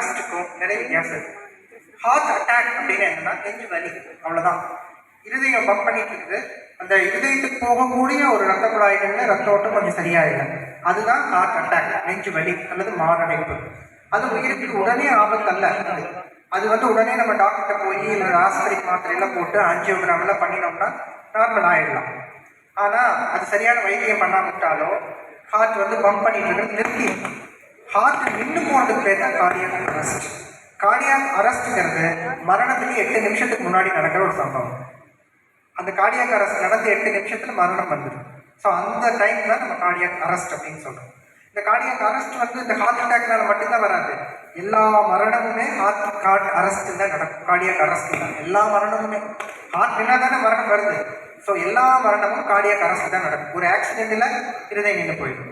அரெஸ்ட்டுக்கும் நிறைய வித்தியாசம் இருக்கு. ஹார்ட் அட்டாக் அப்படின்னு என்னன்னா நெஞ்சு வலி, அவ்வளோதான். இருதயம் பம்ப் பண்ணிட்டு இருக்குது, அந்த இருதயத்துக்கு போகக்கூடிய ஒரு ரத்த குழாய்கள்ல ரத்த ஓட்டம் கொஞ்சம் சரியாயில்லை, அதுதான் ஹார்ட் அட்டாக், நெஞ்சு வலி அல்லது மாரடைப்பு. அது உயிருக்கு உடனே ஆபத்து அல்ல. அது உடனே நம்ம டாக்டர்கிட்ட போய் இல்லை ஆஸ்பத்திரிக்கு மாத்திரையெல்லாம் போட்டு ஆஞ்சியோகிராமெல்லாம் பண்ணினோம்னா நார்மல் ஆயிடலாம். ஆனால் அது சரியான வைத்தியம் பண்ணாமட்டாலோ ஹார்ட் பம்ப் பண்ணிட்டு இருக்கிறது நிறுத்தி, ஹார்ட் நின்று போனதுக்கு பேர் தான் கார்டியாக் அரெஸ்ட். கார்டியாக் அரெஸ்ட்டுங்கிறது மரணத்துக்கு 8 நிமிஷத்துக்கு முன்னாடி நடக்கிற ஒரு சம்பவம். அந்த கார்டியாக் அரெஸ்ட் நடந்து 8 நிமிஷத்துல மரணம் வந்துடும். ஸோ அந்த டைம் தான் நம்ம கார்டியாக் அரெஸ்ட் அப்படின்னு சொல்றோம். இந்த கார்டியாக் அரெஸ்ட் இந்த ஹார்ட் அட்டாக்னால மட்டும்தான் வராது. எல்லா மரணமுமே ஹார்ட் அரெஸ்ட் தான் நடக்கும். கார்டியாக் அரெஸ்ட் தான் எல்லா மரணமுமே. ஹார்ட் நின்னா தானே மரணம் வருது. ஸோ எல்லா மரணமும் கார்டியாக் அரெஸ்ட் தான் நடக்கும். ஒரு ஆக்சிடென்ட்ல இருதயம் நின்று போயிடும்,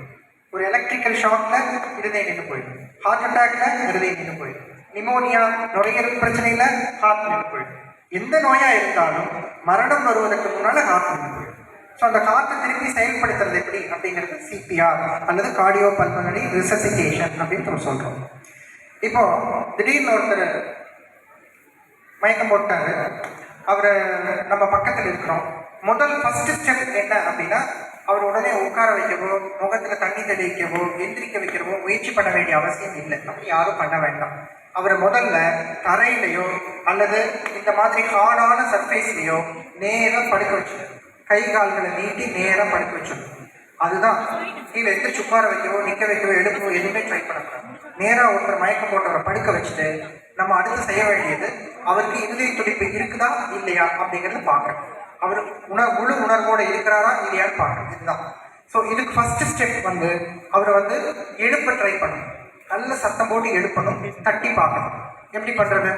ஒரு எலக்ட்ரிக்கல் ஷாக்ல இருதயம் நின்று போயிடும், ஹார்ட் அட்டாக்ல இருதயம் நின்று போயிடும், நிமோனியா நுரையீரல் பிரச்சனையில ஹார்ட் நின்று போயிடும். எந்த நோயா இருந்தாலும் மரணம் வருவதற்கு முன்னால ஹார்ட் நின்று போயிடும். ஸோ அந்த ஹார்ட்டை திருப்பி செயல்படுத்துறது எப்படி அப்படிங்கிறது சிபிஆர் அல்லது கார்டியோ பல்மனரி ரிசசிட்டேஷன் அப்படின்னு நம்ம சொல்றோம். இப்போ திடீர்னு ஒருத்தர் மயக்கம் போட்டாரு, அவரை நம்ம பக்கத்தில் இருக்கிறோம். ஃபர்ஸ்ட் ஸ்டெப் என்ன அப்படின்னா, அவர் உடனே உட்கார வைக்கவோ முகத்துல தண்ணி தெளிக்கவோ எந்திரிக்க வைக்கிறவோ முயற்சி பண்ண வேண்டிய அவசியம் இல்லை. அப்படி யாரும் பண்ண வேண்டாம். அவரை முதல்ல தரையிலையோ அல்லது இந்த மாதிரி ஹார்டான சர்ஃபேஸ்லையோ நேரம் படுக்க வச்சு, கை கால்களை நீட்டி நேரம் படுக்க வச்சிடணும். அதுதான். கீழே எந்திரிச்சு உட்கார வைக்கவோ நிற்க வைக்கவோ எடுக்கவோ எதுவுமே ட்ரை பண்ணக்கூடாது. நேராக ஒருத்தர் மயக்கம் போட்டவரை படுக்க வச்சுட்டு நம்ம அடுத்து செய்ய வேண்டியது, அவருக்கு இருதய துடிப்பு இருக்குதா இல்லையா அப்படிங்கிறத பார்க்கணும். அவர் முழு உணர்வோடு இருக்கிறாரா இல்லையான்னு பார்க்கணும். இதுதான். ஸோ இதுக்கு ஃபர்ஸ்ட் ஸ்டெப் அவரை எழுப்ப ட்ரை பண்ணணும். நல்ல சத்தம் போட்டு எழுப்பணும், தட்டி பார்க்கணும். எப்படி பண்றது?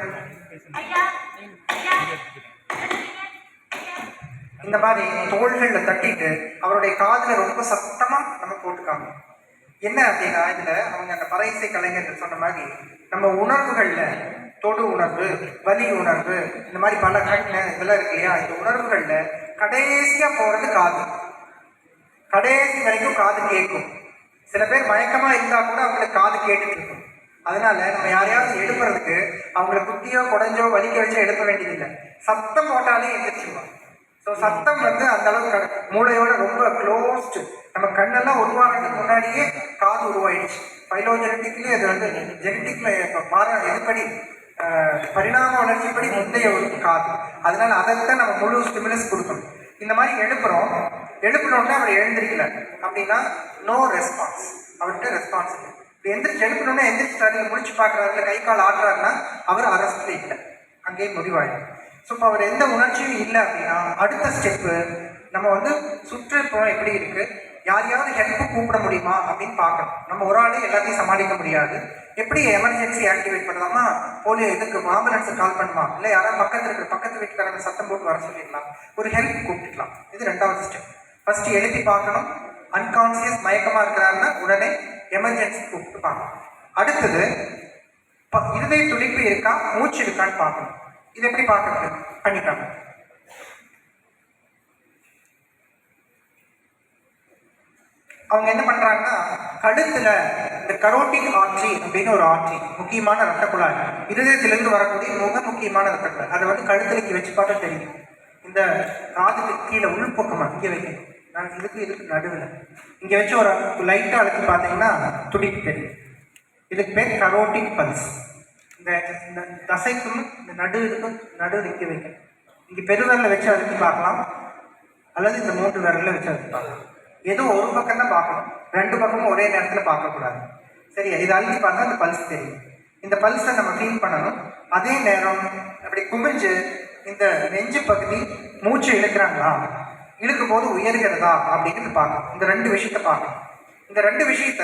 இந்த மாதிரி தோள்களில் தட்டிட்டு அவருடைய காதுல ரொம்ப சத்தமா நம்ம போட்டுக்காங்க. என்ன அப்படின்னா, இதுல அவங்க அந்த பறையிசை கலைஞர்கள் சொன்ன மாதிரி நம்ம உணர்வுகள்ல தொடு உணர்வு, வலி உணர்வு, இந்த மாதிரி பல கண்ணு இதெல்லாம் இருக்கு இல்லையா, இந்த உணர்வுகள்ல கடைசியா போறது காது. கடைசி வரைக்கும் காது கேட்கும். சில பேர் மயக்கமா இருந்தா கூட அவங்களுக்கு காது கேட்டுட்டு இருக்கும். அதனால நம்ம யாரையாவது எழுப்புறதுக்கு அவங்களை குத்தியோ குடஞ்சோ வலிக்க வச்சோ எழுப்ப வேண்டியதில்லை. சத்தம் போட்டாலே எந்திரிச்சிருவாங்க. ஸோ சத்தம் அந்த அளவுக்கு மூளையோட ரொம்ப க்ளோஸ்டு. நம்ம கண்ணெல்லாம் உருவாகிறதுக்கு முன்னாடியே காது உருவாயிடுச்சு. பைலோஜெனட்டிக்லி அது ஜெனட்டிக்ல இதுபடி பரிணாம வளர்ச்சிப்படி முந்தைய ஒரு காது. அதனால அதைத்தான் நம்ம முழு ஸ்டிமுலஸ் கொடுக்கணும். இந்த மாதிரி எழுப்பினோடனே அவர் எழுந்திருக்கல அப்படின்னா நோ ரெஸ்பான்ஸ், அவர்கிட்ட ரெஸ்பான்ஸ் இல்லை. இப்போ எழுப்பினோடனே எந்திரிச்சிட்டாரு, முடிச்சு பார்க்குறாருல, கை கால் ஆடுறாருன்னா அவர் அரெஸ்ட்ல இல்லை, அங்கேயே முடிவாயிடும். ஸோ இப்போ அவர் எந்த உணர்ச்சியும் இல்லை அப்படின்னா அடுத்த ஸ்டெப்பு நம்ம சுற்றுப்புறம் எப்படி இருக்கு, யாரையாவது ஹெல்ப்பு கூப்பிட முடியுமா அப்படின்னு பார்க்கணும். நம்ம ஒரு ஆளே எல்லாத்தையும் சமாளிக்க முடியாது. எப்படி எமர்ஜென்சி ஆக்டிவேட் பண்ணலாமா, போலியோ இதுக்கு ஆம்புலன்ஸுக்கு கால் பண்ணலாம், இல்லை யாராவது பக்கத்து வீட்டுக்காரங்க சத்தம் போட்டு வர சொல்லிடலாம், ஒரு ஹெல்ப் கூப்பிட்டுக்கலாம். இது 2வது ஸ்டெப். ஃபர்ஸ்ட் எழுப்பி பார்க்கணும். அன்கான்சியஸ் மயக்கமா இருக்கிறாருன்னா உடனே எமர்ஜென்சி கூப்பிட்டு பார்க்கணும். அடுத்தது இருதய துடிப்பு இருக்கா, மூச்சு இருக்கான்னு பார்க்கணும். இது எப்படி பார்க்கறது பண்ணிட்டாங்க. அவங்க என்ன பண்றாங்கன்னா, கழுத்துல இந்த கரோட்டிக் ஆர்ட்ரி அப்படின்னு ஒரு ஆர்ட்ரி, முக்கியமான ரத்த குழாய், இருதயத்திலிருந்து வரக்கூடிய முக்கியமான ரத்த குழாய், அதை கழுத்துல வச்சு பார்த்தா தெரியும். இந்த காதுக்கு கீழே உள்பக்கமா இங்க வைக்கணும். நான் இதுக்கு நடுவில் இங்க வச்சு ஒரு லைட்டா அழுத்தி பார்த்தீங்கன்னா துடிப்பு தெரியும். இதுக்கு பேர் கரோட்டிக் பல்ஸ். இந்த தசைக்கும் இந்த நடுவுக்கும் நிற்க வைக்கணும். இங்கே பெருவிரலை வச்சு அழுத்தி பார்க்கலாம், அல்லது இந்த 3 விரலில் வச்சு அழுத்தி பார்க்கலாம். ஏதோ ஒரு பக்கம் தான் பார்க்கணும், 2 பக்கமும் ஒரே நேரத்தில் பார்க்கக்கூடாது. சரியா? இதை அழுத்தி பார்த்தா அந்த பல்ஸ் தெரியும். இந்த பல்ஸை நம்ம ஃபீல் பண்ணணும். அதே நேரம் அப்படி குமிஞ்சு இந்த நெஞ்சு பகுதி மூச்சு இழுக்கிறாங்களா, இழுக்கும் போது உயர்கிறதா அப்படிங்கிறது பார்க்கணும். இந்த 2 விஷயத்த பார்க்கணும். இந்த 2 விஷயத்த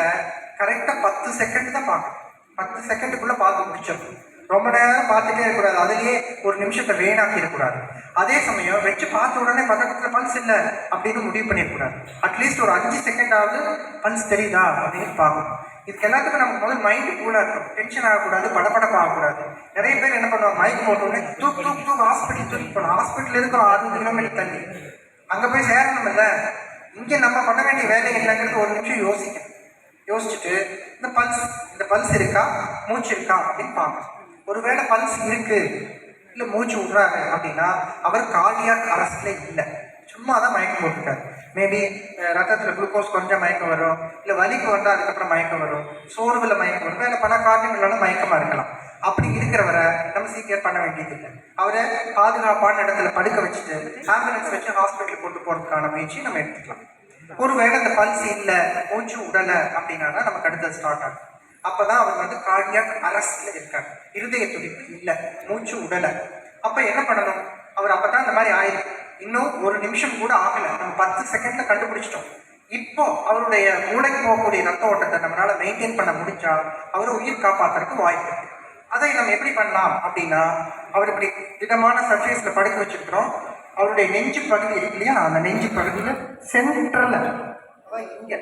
கரெக்டாக 10 செகண்ட் தான் பார்க்கணும். 10 செகண்டுக்குள்ள பார்த்து முடிச்சிடணும். ரொம்ப நேரம் பார்த்துட்டே இருக்கக்கூடாது, அதுலேயே ஒரு நிமிஷத்தை வேணாக்கி இருக்கக்கூடாது. அதே சமயம் வச்சு பார்த்த உடனே பக்கத்துல பல்ஸ் இல்லை அப்படின்னு முடிவு பண்ணிடக்கூடாது. அட்லீஸ்ட் ஒரு 5 செகண்டாவது பல்ஸ் தெரியுதா அப்படின்னு பார்க்கணும். இதுக்கு எல்லாத்துக்கும் நமக்கு மைண்டு கூலாக இருக்கும், டென்ஷன் ஆகக்கூடாது, படப்படப்பு ஆகக்கூடாது. நிறைய பேர் என்ன பண்ணுவாங்க, மைக் போட்டோடனே தூக்கு ஹாஸ்பிட்டல் தூக்கி போகணும். ஹாஸ்பிட்டல் இருக்கிறோம் 60 கிலோமீட்டர் தள்ளி, அங்கே போய் சேரணும் இல்லை. இங்கே நம்ம பண்ண வேண்டிய வேலை என்னங்கிறது ஒரு நிமிஷம் யோசிக்கணும். யோசிச்சுட்டு இந்த பல்ஸ் இருக்கா, மூச்சு இருக்கா அப்படின்னு பார்க்கணும். ஒருவேளை பல்ஸ் இருக்கு, இல்லை மூச்சு விடுறாங்க அப்படின்னா அவர் கார்டியாக் அரெஸ்ட்ல இல்லை, சும்மா தான் மயக்கம் போட்டுருக்காரு. மேபி ரத்தத்தில் குளுக்கோஸ் கொஞ்சம் மயக்கம் வரும், இல்லை வலிக்கு வந்தால் அதுக்கப்புறம் மயக்கம் வரும், சோர்வில் மயக்கம் வரும், இல்லை பல காரணங்களால மயக்கமாக இருக்கலாம். அப்படி இருக்கிறவரை நம்ம சீக்கிரம் பண்ண வேண்டியதில்லை. அவரை பாதுகாப்பான இடத்துல படுக்க வச்சுட்டு ஆம்புலன்ஸ் வச்சு ஹாஸ்பிட்டல் கொண்டு போகிறதுக்கான முயற்சி நம்ம எடுத்துக்கலாம். ஒருவேளை அந்த பல்ஸ் இல்லை, மூச்சு உடலை அப்படின்னா நமக்கு அடுத்தது ஸ்டார்ட் ஆகும். அப்போதான் அவர் வந்து கார்டியாக் அரெஸ்ட்ல இருக்காரு, இருதய துடிப்பு இல்லை, மூச்சு உடலை. அப்போ என்ன பண்ணணும்? அவர் அப்பதான் இந்த மாதிரி ஆயிருக்கு, இன்னும் ஒரு நிமிஷம் கூட ஆகலை, நம்ம 10 செகண்ட்ல கண்டுபிடிச்சிட்டோம். இப்போ அவருடைய மூளைக்கு போகக்கூடிய ரத்த ஓட்டத்தை நம்மளால மெயின்டைன் பண்ண முடிஞ்சா அவரை உயிர் காப்பாற்றுறதுக்கு வாய்ப்பு இருக்கு. அதை நம்ம எப்படி பண்ணலாம் அப்படின்னா, அவர் இப்படி திடமான சர்ஃபேஸ்ல படுக்க வச்சிருக்கிறோம். அவருடைய நெஞ்சு பகுதி இருக்கு இல்லையா, அந்த நெஞ்சு பகுதியில் சென்ட்ரல்ல, அதான் இங்க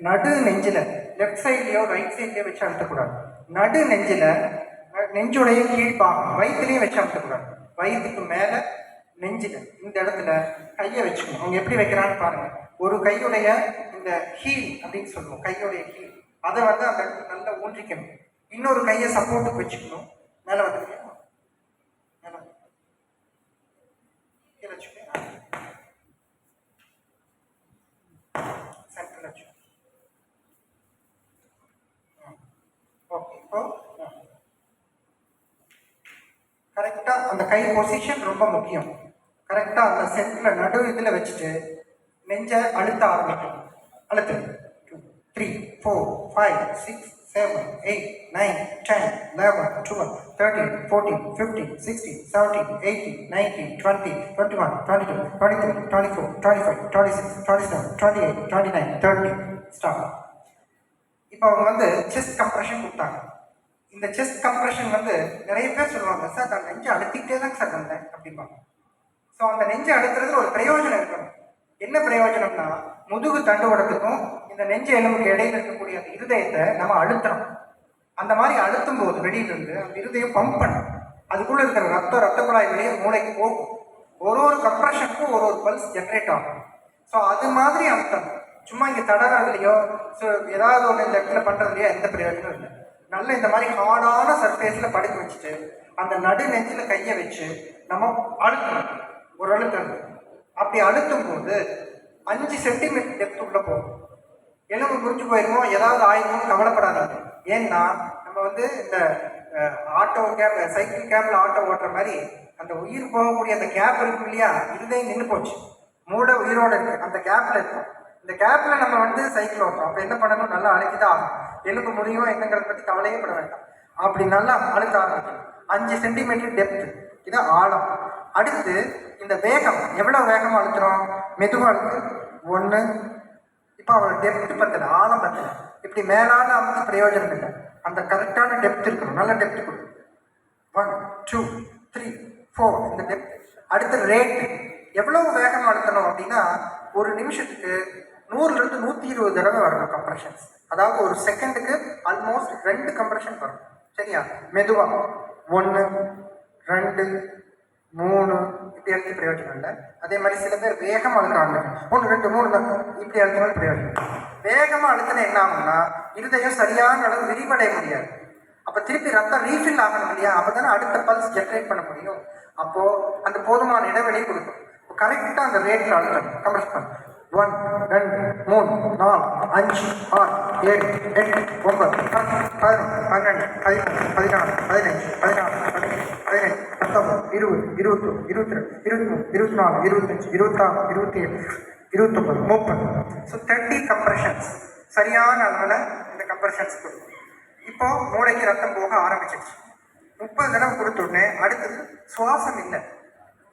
நடு நெஞ்சில, லெஃப்ட் சைட்லயோ ரைட் சைட்லயோ வச்சு அழுத்தக்கூடாது. நடு நெஞ்சில, நெஞ்சுடைய கீழ்பாகம் வயிற்றுலயே வச்சு அழுத்தக்கூடாது. வயிற்றுக்கு மேல நெஞ்சில இந்த இடத்துல கையை வச்சுக்கணும். அவங்க எப்படி வைக்கிறான்னு பாருங்க. ஒரு கையுடைய இந்த ஹீல் அப்படின்னு சொல்லுவோம், கையுடைய ஹீல், அதை வந்து அந்த நல்லா ஊன்றிக்கணும். இன்னொரு கையை சப்போர்ட்டுக்கு வச்சுக்கணும். மேலே வந்து மேலே கீழே வச்சுக்கணும், சென்டர்ல வச்சுக்கணும். ஓகே, இப்போ கரெக்டா அந்த கை பொசிஷன் ரொம்ப முக்கியம். கரெக்டா அந்த சென்டர்ல நடு இதில் வச்சுட்டு நெஞ்சை அழுத்த ஆரம்பிக்கும். அழுத்து 2 3 4 5 6 7 8 9 10 11 12 13 14 15 16 17 18 19 20 21 22 23 24 25 26 27 28 29 30 ஸ்டாப். இப்போ அவங்க வந்து செஸ்ட் கம்ப்ரெஷன் கொடுத்தாங்க. இந்த செஸ்ட் கம்ப்ரெஷன் வந்து நிறைய பேர் சொல்லுவாங்க, சார் நான் நெஞ்சை அழுத்திக்கிட்டே தான் சார் வந்தேன் அப்படிம்பாங்க. ஸோ அந்த நெஞ்சை அழுத்துறதுல ஒரு பிரயோஜனம் இருக்கணும். என்ன பிரயோஜனம்னா, முதுகு தண்டுவடத்துக்கும் இந்த நெஞ்சு எலும்புக்கு இடையில இருக்கக்கூடிய அந்த இருதயத்தை நம்ம அழுத்தணும். அந்த மாதிரி அழுத்தும் போது வெளியிலிருந்து அந்த இருதயம் பம்ப் பண்ணும். அதுக்குள்ள இருக்கிற ரத்த குழாய் வெளியே மூளைக்கு போகும். ஒரு கம்ப்ரெஷனுக்கும் ஒரு பல்ஸ் ஜென்ரேட் ஆகும். ஸோ அது மாதிரி அழுத்தணும். சும்மா இங்கே தடறதுலையோ ஏதாவது ஒன்று இந்த இடத்துல பண்ணுறதுலையோ எந்த பிரயோஜனம் இல்லை. நல்ல இந்த மாதிரி ஹார்டான சர்ஃபேஸில் படுக்க வச்சுட்டு அந்த நடு நெஞ்சில் கையை வச்சு நம்ம அழுத்தணும். ஒரு அழுத்தம். அப்படி அழுத்தும் போது 5 சென்டிமீட்டர் டெப்த் உள்ள போகும். எலும்பு முறிஞ்சு போயிருமோ, ஏதாவது ஆயிருமோ கவலைப்படாதீங்க. ஏன்னா நம்ம வந்து இந்த ஆட்டோ கேப், சைக்கிள் கேப்ல ஆட்டோ ஓட்டுற மாதிரி அந்த உயிர் போகக்கூடிய அந்த கேப் இருக்கும் இல்லையா, இருதயம் நின்று போச்சு, மூளை உயிரோடு இருக்கு, அந்த கேப்ல இருக்கும். இந்த கேப்ல நம்ம வந்து சைக்கிள் ஓட்டுறோம். அப்போ என்ன பண்ணணும்? நல்லா அழுத்திதான் ஆகும். எலும்பு முறியும் என்னங்கிறத பற்றி கவலையே பட வேண்டாம். அப்படி நல்லா அழுத்த ஆரம்பிக்கணும். 5 சென்டிமீட்டர் டெப்த், இது ஆழம். அடுத்து இந்த வேகம், எவ்வளவு வேகமா அழுத்துறோம்? மெதுவா அழுத்து 1. இப்போ அவளோட டெப்த் பத்தல, ஆழம் பத்தல. இப்படி மேலான அமுத்து பிரயோஜனம் இல்லை. அந்த கரெக்டான டெப்த் இருக்கணும். நல்ல டெப்த் கொடுக்கும். 1 2 3 4 இந்த டெப்த். அடுத்து ரேட்டு, எவ்வளவு வேகமா அழுத்தணும் அப்படின்னா, ஒரு நிமிஷத்துக்கு 100 to 120 தடவை வரணும் கம்ப்ரெஷன்ஸ். அதாவது ஒரு செகண்டுக்கு ஆல்மோஸ்ட் 2 கம்ப்ரெஷன் வரும். சரியா? மெதுவா 1 2 3 இப்படி அழுத்தி பிரயோஜனம் இல்லை. அதே மாதிரி சில பேர் வேகமாக அழுக்கிறாங்க, 1 2 3 இப்படி அழுத்தினாலும் பிரயோஜனம். வேகமாக அழுத்தினா என்ன ஆகும்னா, இருதயம் சரியான அளவு விரிவடைய முடியாது. அப்போ திருப்பி ரத்தம் ரீஃபில் ஆகணும் இல்லையா, அப்போ தானே அடுத்த பல்ஸ் ஜென்ரேட் பண்ண முடியும். அப்போது அந்த போதுமான இடைவெளி கொடுக்கும். கரெக்டாக அந்த ரேட்டில் அழுத்தணும். கம்ப்ரெஸ் பண்ணு. 1 2 3 4 5 6 7 8 9 10 11 12 13 14 15 16 17 18 19 20 21 22 23 24 25 26 27 29 30. ஸோ 30 கம்ப்ரெஷன்ஸ் சரியான அளவில் இந்த கம்ப்ரெஷன்ஸ் கொடுக்கும். இப்போ மூளைக்கு ரத்தம் போக ஆரம்பிச்சிருச்சு. 30 தடவை கொடுத்த உடனே அடுத்தது சுவாசம் இல்லை,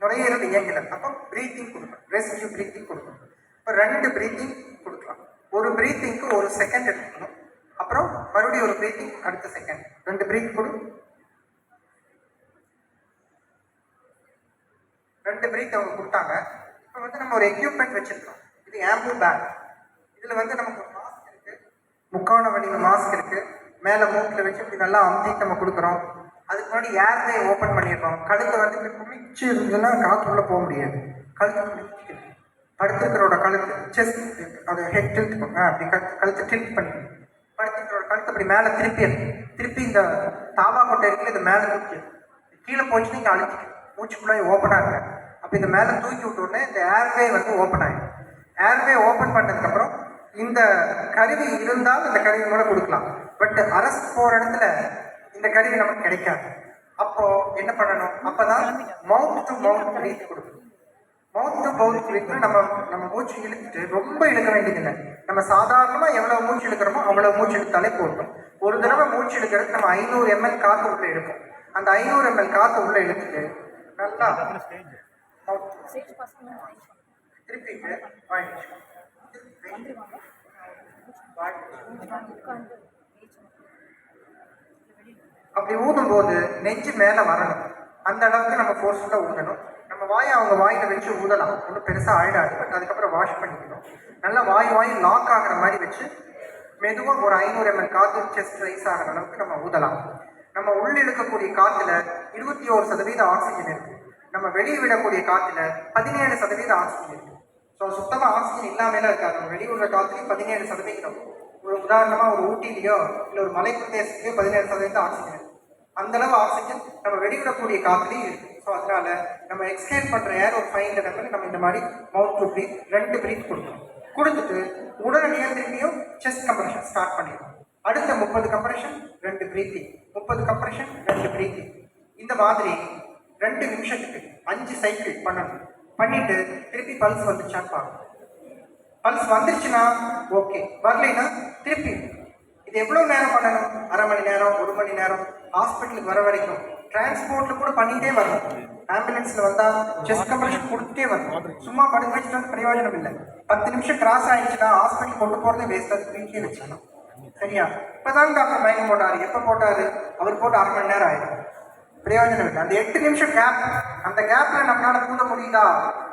நுரையீரல் இயங்கலை. அப்போ ப்ரீத்திங் கொடுக்கணும், ரெஸ்டிவ் ப்ரீத்திங் கொடுக்கணும். இப்போ 2 ப்ரீத்திங் கொடுக்கலாம். ஒரு ப்ரீத்திங்க்கு 1 செகண்ட் எடுக்கணும். அப்புறம் மறுபடியும் ஒரு ப்ரீத்திங் அடுத்த செகண்ட். 2 ப்ரீத் கொடு. 2 ப்ரீத் அவங்க கொடுத்தாங்க. இப்போ வந்து நம்ம ஒரு எக்யூப்மெண்ட் வச்சிருக்கோம். இது ஆம்பு பேக். இதில் வந்து நமக்கு ஒரு மாஸ்க் இருக்கு, முக்கான வடிவ மாஸ்க் இருக்கு. மேலே மூக்கில் வச்சு இப்படி நல்லா அமுத்தி நம்ம கொடுக்குறோம். அதுக்கு முன்னாடி ஏர்வே ஓப்பன் பண்ணிடுறோம். கழுத்தை வந்து இப்படி குமிச்சு இருந்ததுன்னா காற்றுக்குள்ளே போக முடியாது. கழுத்தை குமிச்சு படுத்துருக்கிறோட கழுத்து செஸ்ட், அது ஹெட் டில்ட், அப்படி கழுத்தை டில்ட் பண்ணிக்கணும். படுத்து கழுத்து அப்படி மேலே திருப்பி இந்த தாவா கொட்டை இருக்குல்ல இது மேலே தூக்கி கீழே போச்சு நீங்கள் அழுத்தி மூச்சுக்குள்ளே ஓப்பனாக இருக்கு. அப்போ இந்த மேலே தூக்கி விட்டோடனே இந்த ஏர்வே வந்து ஓப்பன் ஆகிடும். ஏர்வே ஓப்பன் பண்ணதுக்கப்புறம் இந்த கருவி இருந்தால் இந்த கருவி கூட கொடுக்கலாம். பட் அரெஸ்ட் போகிற இடத்துல இந்த கருவி நமக்கு கிடைக்காது. அப்போ என்ன பண்ணணும்? அப்போதான் மவுத் டு மவுத் ப்ரீத் கொடுக்கணும். மவுத் டு மவுத் ப்ரீத் நம்ம மூச்சு இழுத்துட்டு ரொம்ப இழுக்க வேண்டியதில்லை. நம்ம சாதாரணமாக எவ்வளோ மூச்சு இழுக்கிறோமோ அவ்வளோ மூச்சு இழுத்தாலே போதும். ஒரு தடவை மூச்சு இழுக்கிறது நம்ம 500 ml காற்று உள்ளே இழுக்கும். அந்த 500 ml காற்று உள்ளே இழுத்துட்டு நல்லா திருப்பிட்டு அப்படி ஊதும் போது நெஞ்சு மேலே வரணும். அந்த அளவுக்கு நம்ம ஃபோர்ஸ்ஃபுல்லாக ஊதணும். நம்ம வாயை அவங்க வாயில வச்சு ஊதலாம், ஒன்றும் பெருசாக ஆயிடாது. பட் அதுக்கப்புறம் வாஷ் பண்ணிக்கணும். நல்லா வாய் லாக் ஆகிற மாதிரி வச்சு மெதுவாக ஒரு 500 ml காற்று செஸ்ட் ரைஸ் ஆகிற அளவுக்கு நம்ம ஊதலாம். நம்ம உள்ள இழுக்கக்கூடிய காற்றுல 21% ஆக்சிஜன் இருக்கு. நம்ம வெளியே விடக்கூடிய காற்றுல 17% ஆக்சிஜன் இருக்கு. ஸோ சுத்தமாக ஆக்சிஜன் இல்லாமலாம் இருக்காது. நம்ம வெளியே உள்ள காற்றுலையும் 17%. ஒரு உதாரணமாக ஒரு ஊட்டிலையோ இல்லை ஒரு மலை பிரதேசத்துலையோ 17% ஆக்சிஜன் இருக்கு. அந்த அளவு ஆக்சிஜன் நம்ம வெளிவிடக்கூடிய காற்றுலையும் இருக்கு. ஸோ அதனால நம்ம எக்ஸ்ஹேல் பண்ணுற ஏர் ஒரு 500 ml நம்ம இந்த மாதிரி மவுத் டு ப்ரீத் 2 ப்ரீத் கொடுத்துட்டு உடனடியாக திரும்பியும் செஸ்ட் கம்ப்ரெஷன் ஸ்டார்ட் பண்ணிடணும். அடுத்த 30 கம்ப்ரெஷன் 2 ப்ரீத்திங், 30 கம்ப்ரெஷன் 2 ப்ரீத்திங். இந்த மாதிரி 2 நிமிஷத்துக்கு 5 சைக்கிள் பண்ணணும். பண்ணிட்டு திருப்பி பல்ஸ் வந்துருச்சான்னு பார்க்கணும். பல்ஸ் வந்துருச்சுன்னா ஓகே, வரலைன்னா திருப்பி. இது எவ்வளோ நேரம் பண்ணணும்? அரை மணி நேரம், 1 மணி நேரம். ஹாஸ்பிட்டலுக்கு வர வரைக்கும் டிரான்ஸ்போர்ட்டில் கூட பண்ணிகிட்டே வரணும். ஆம்புலன்ஸில் வந்தால் செஸ்ட் கம்ப்ரெஷன் கொடுத்துட்டே வரணும். சும்மா படுக்க வச்சுட்டு வந்து பிரயோஜனம் இல்லை. 10 நிமிஷம் கிராஸ் ஆகிடுச்சுன்னா ஹாஸ்பிட்டல் கொண்டு போகிறதே வேஸ்ட்டாக வீட்லேயே வச்சுக்கணும். சரியா? இப்போதான் டாக்டர் மயக்கம் போட்டார். எப்போ போட்டார்? அவர் போட்டு அரை மணி நேரம் ஆகிடும். பிரயோஜனம் இல்லை. அந்த 8 நிமிஷம் கேப், அந்த கேப்பில் நம்மளால் கூத முடியுதா,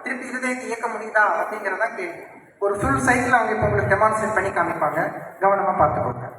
திருப்பி இருதயத்தை இயக்க முடியுதா அப்படிங்கிறதா கேள்வி. ஒரு ஃபுல் சைக்கிள் அவங்க இப்போ உங்களுக்கு டெமான்ஸ்ட்ரேட் பண்ணி காமிப்பாங்க. கவனமாக பார்த்துக்கோங்க.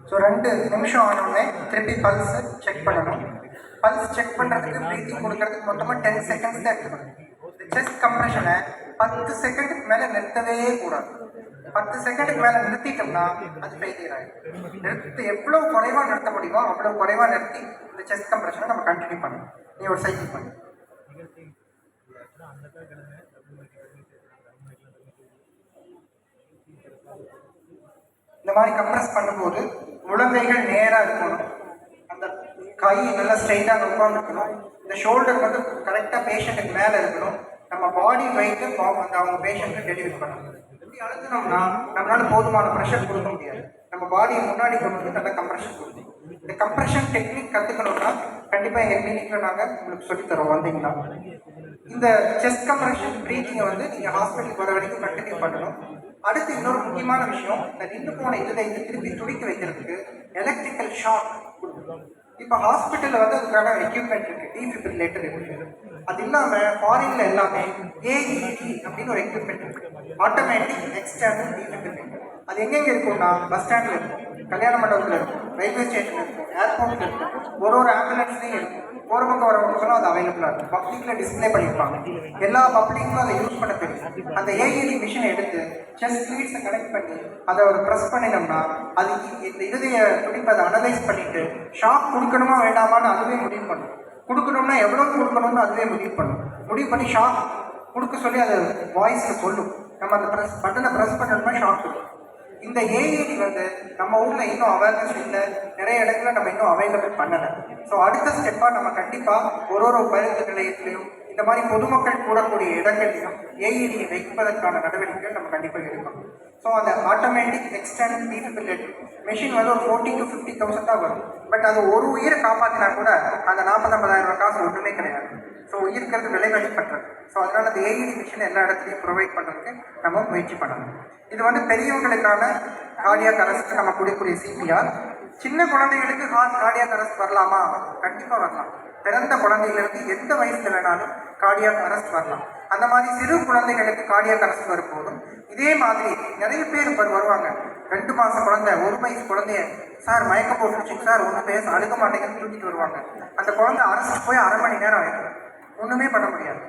ஸோ 2 நிமிஷம் ஆனோடனே திருப்பி பல்ஸ் செக் பண்ணணும். பல்ஸ் செக் பண்ணுறதுக்கு ப்ரீத்திங் கொடுக்கறதுக்கு மொத்தமாக 10 செகண்ட்ஸ் தான் எடுத்துக்கணும். செஸ்ட் கம்ப்ரெஷனை 10 செகண்டுக்கு மேலே நிறுத்தவே கூடாது. 10 செகண்டுக்கு மேலே நிறுத்திட்டோம்னா அது ஃபெயிலியர் ஆகிடும். எவ்வளோ குறைவாக நிறுத்த முடியுமோ அவ்வளோ குறைவாக நிறுத்தி இந்த செஸ்ட் கம்ப்ரெஷனை நம்ம கண்டினியூ பண்ணணும். நீ ஒரு சைக்கிள் பண்ணு. இந்த மாதிரி கம்ப்ரெஸ் பண்ணும்போது முழங்கைகள் நேராக இருக்கணும். அந்த கை நல்லா ஸ்ட்ரைட்டாக உட்காந்துருக்கணும். இந்த ஷோல்டர் வந்து கரெக்டாக பேஷண்ட்டுக்கு மேலே இருக்கணும். நம்ம பாடி வெயிட்டு அந்த அவங்க பேஷண்ட்டுக்கு டெலிவரி பண்ணணும். இப்படி அழுத்தினோம்னா நம்மளால போதுமான ப்ரெஷர் கொடுக்க முடியாது. நம்ம பாடியை முன்னாடி கொண்டு வந்து நல்லா கம்ப்ரெஷன் கொடுக்கணும். இந்த கம்ப்ரெஷன் டெக்னிக் கற்றுக்கணும்னா கண்டிப்பாக எங்கள் கிளினிக்கில் நாங்கள் உங்களுக்கு சொல்லித்தரோம், வந்தீங்கன்னா. இந்த செஸ்ட் கம்ப்ரெஷன் ப்ரீத்திங்கை வந்து நீங்கள் ஹாஸ்பிட்டலுக்கு வர வரைக்கும் கண்டினியூ பண்ணணும். அடுத்து இன்னொரு முக்கியமான விஷயம், இந்த நின்று போன இதயத்தை திருப்பி துடிக்க வைக்கிறதுக்கு எலக்ட்ரிக்கல் ஷாக் கொடுக்கணும். இப்போ ஹாஸ்பிட்டலில் வந்து அதுக்கான எக்யூப்மெண்ட் இருக்குது, டீஃபிபிரிலேட்டர் இருக்குது. அது இல்லாமல் ஃபாரின்ல எல்லாமே ஏஇடி அப்படின்னு ஒரு எக்யூப்மெண்ட் இருக்குது, ஆட்டோமேட்டிக் எக்ஸ்டர்னல் டீஃபிபிரிலேட்டர். அது எங்கெங்கே இருக்கும்னா பஸ் ஸ்டாண்டில் இருக்கும், கல்யாண மண்டபத்தில் இருக்கும், ரயில்வே ஸ்டேஷன் இருக்கும், ஏர்போர்ட்டில் இருக்கும், ஒரு ஆம்புலன்ஸ்லேயும் இருக்கும். ஒரு பக்கம் வரவங்களுக்கெல்லாம் அது அவைலபிளாக இருக்கும். பப்ளிக்கில் டிஸ்பிளே பண்ணியிருப்பாங்க. எல்லா பப்ளிக்கும் அதை யூஸ் பண்ண தெரியும். அந்த ஏஇடி மிஷினை எடுத்து செஸ்ட் லீட்ஸை கனெக்ட் பண்ணி அதை ஒரு ப்ரெஸ் பண்ணினோம்னா அது இந்த இருதய துடிப்பை அதை அனலைஸ் பண்ணிட்டு ஷாக் கொடுக்கணுமா வேண்டாமான்னு அதுவே முடிவு பண்ணும். கொடுக்கணும்னா எவ்வளோ கொடுக்கணும்னு அதுவே முடிவு பண்ணி ஷாக் கொடுக்க சொல்லி அது வாய்ஸில் சொல்லும். நம்ம அந்த பட்டனை ப்ரெஸ் பண்ணணும்னா ஷாக் கொடுக்கும். இந்த ஏஐடி நம்ம ஊரில் இன்னும் அவேர்னஸ் இல்லை, நிறைய இடத்துல நம்ம இன்னும் அவைலபிள் பண்ணலை. ஸோ அடுத்த ஸ்டெப்பாக நம்ம கண்டிப்பாக ஒரு பயிற்சி நிலையத்திலையும் இந்த மாதிரி பொதுமக்கள் கூடக்கூடிய இடங்கள்லையும் ஏஇடியை வைப்பதற்கான நடவடிக்கைகள் நம்ம கண்டிப்பாக எடுக்கணும். ஸோ அந்த ஆட்டோமேட்டிக் எக்ஸ்டர்னல் டீஃபிபிரிலேட்டர் மெஷின் ஒரு 40,000 to 50,000 தான் வரும். பட் அது ஒரு உயிரை காப்பாற்றினா கூட அந்த 40,000-50,000 காசு ஒன்றுமே கிடையாது. ஸோ உயிர்க்கிறது விலை மதிப்பற்றது. ஸோ அதனால் அந்த ஏஇடி மிஷின் எல்லா இடத்துலையும் ப்ரொவைட் பண்ணுறதுக்கு நம்ம முயற்சி பண்ணணும். இது பெரியவங்களுக்கான கார்டியாக் அரெஸ்ட் நம்ம கொடுக்கக்கூடிய சிபிஆர். சின்ன குழந்தைகளுக்கு கார்டியாக் அரெஸ்ட் வரலாமா? கண்டிப்பாக வரலாம். பிறந்த குழந்தைகளுக்கு எந்த வயசுல வேணாலும் கார்டியாக் அரெஸ்ட் வரலாம். அந்த மாதிரி சிறு குழந்தைகளுக்கு கார்டியாக் அரெஸ்ட் வரும்போதும் இதே மாதிரி நிறைய பேர் வருவாங்க. 2 மாச குழந்தை, 1 வயசு குழந்தைய சார் மயக்க போட்டுருச்சுங்க சார், ஒன்றும் பேச அழுக மாட்டேங்கன்னு தூக்கிட்டு வருவாங்க. அந்த குழந்தை அரெஸ்ட் போய் 1/2 மணி நேரம் ஆயிடும், ஒன்றுமே பண்ண முடியாது.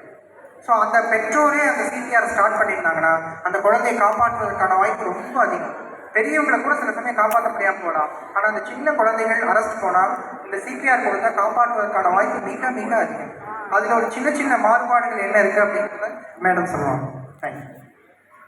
ஸோ அந்த பெற்றோரே அந்த சிபிஆர் ஸ்டார்ட் பண்ணியிருந்தாங்கன்னா அந்த குழந்தையை காப்பாற்றுவதற்கான வாய்ப்பு ரொம்ப அதிகம். பெரியவங்களை கூட சில சமயம் காப்பாற்ற முடியாமல் போகலாம். ஆனால் அந்த சின்ன குழந்தைகள் அரெஸ்ட் போனால் இந்த சிபிஆர் கொடுத்தா காப்பாற்றுவதற்கான வாய்ப்பு மிக மிக அதிகம். அதில் ஒரு சின்ன சின்ன மாறுபாடுகள் என்ன இருக்குது அப்படிங்கிறத மேடம் சொல்லுவாங்க. தேங்க்யூ.